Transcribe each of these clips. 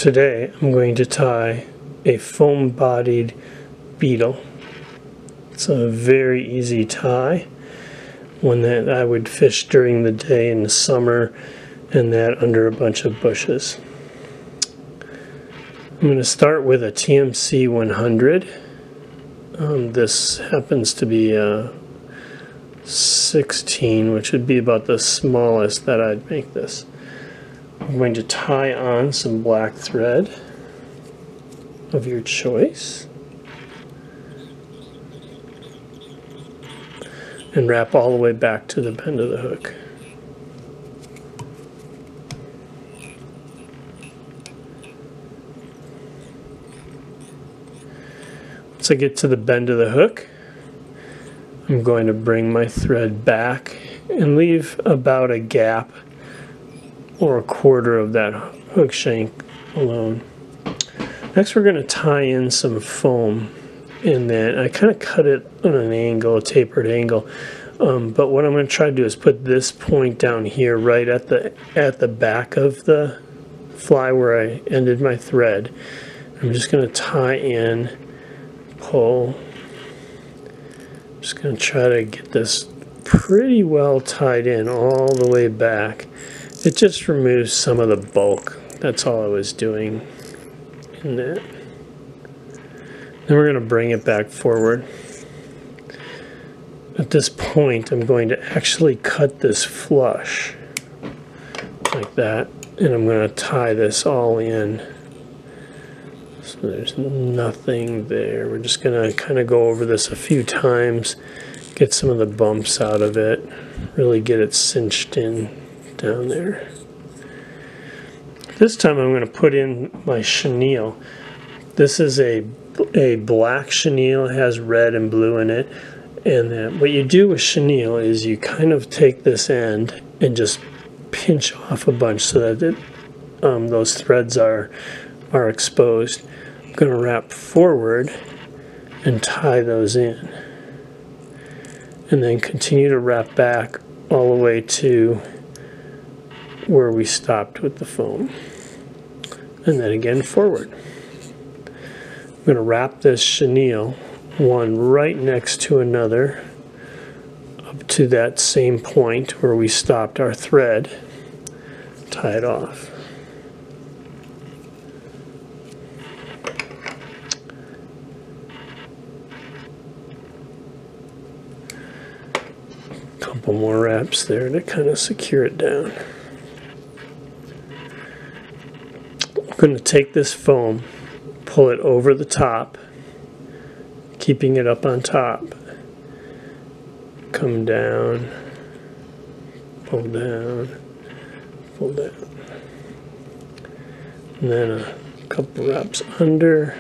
Today I'm going to tie a foam-bodied beetle. It's a very easy tie, one that I would fish during the day in the summer, and that under a bunch of bushes. I'm going to start with a TMC 100. This happens to be a 16, which would be about the smallest that I'd make this. I'm going to tie on some black thread of your choice and wrap all the way back to the bend of the hook. Once I get to the bend of the hook, I'm going to bring my thread back and leave about a gap or a quarter of that hook shank alone. Next we're going to tie in some foam in that. I kind of cut it on an angle, a tapered angle, but what I'm going to try to do is put this point down here right at the back of the fly where I ended my thread. I'm just going to tie in, pull. I'm just going to try to get this pretty well tied in all the way back. It just removes some of the bulk. That's all I was doing in that. Then we're going to bring it back forward. At this point, I'm going to actually cut this flush like that, and I'm going to tie this all in. So there's nothing there. We're just going to kind of go over this a few times, get some of the bumps out of it, really get it cinched in down there. This time I'm going to put in my chenille. This is a black chenille. It has red and blue in it. And what you do with chenille is you kind of take this end and just pinch off a bunch so that those threads are exposed. I'm going to wrap forward and tie those in. And then continue to wrap back all the way to where we stopped with the foam, and then again forward. I'm going to wrap this chenille one right next to another up to that same point where we stopped our thread, tie it off. A couple more wraps there to kind of secure it down. I'm going to take this foam, pull it over the top, keeping it up on top, come down, pull down, pull down, and then a couple wraps under,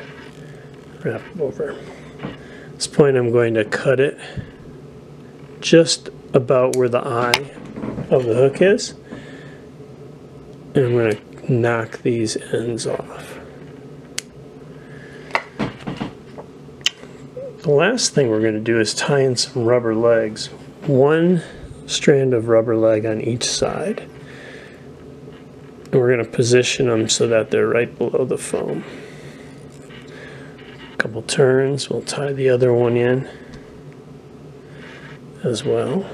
wrap over. At this point I'm going to cut it just about where the eye of the hook is, and I'm going to knock these ends off. The last thing we're going to do is tie in some rubber legs. One strand of rubber leg on each side. And we're going to position them so that they're right below the foam. A couple turns, we'll tie the other one in as well.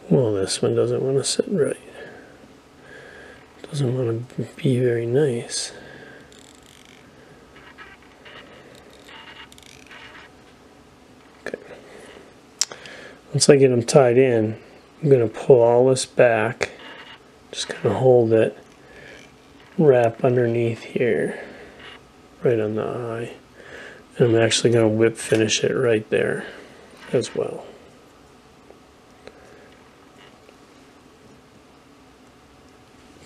Well, this one doesn't want to sit right. Doesn't want to be very nice. Okay. Once I get them tied in, I'm going to pull all this back, just kind of hold it, wrap underneath here, right on the eye, and I'm actually going to whip finish it right there as well.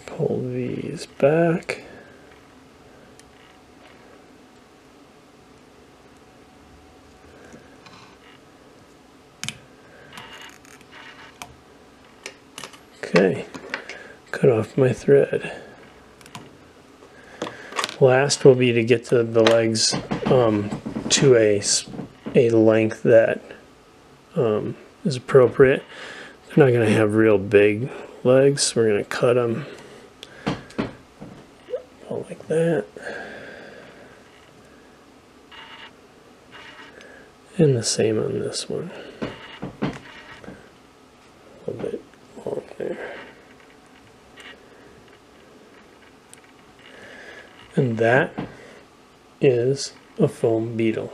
Pull these back. Okay, cut off my thread. Last will be to get the legs to a length that is appropriate. They're not going to have real big legs. We're going to cut them like that. And the same on this one. A little bit long there. And that is a foam beetle.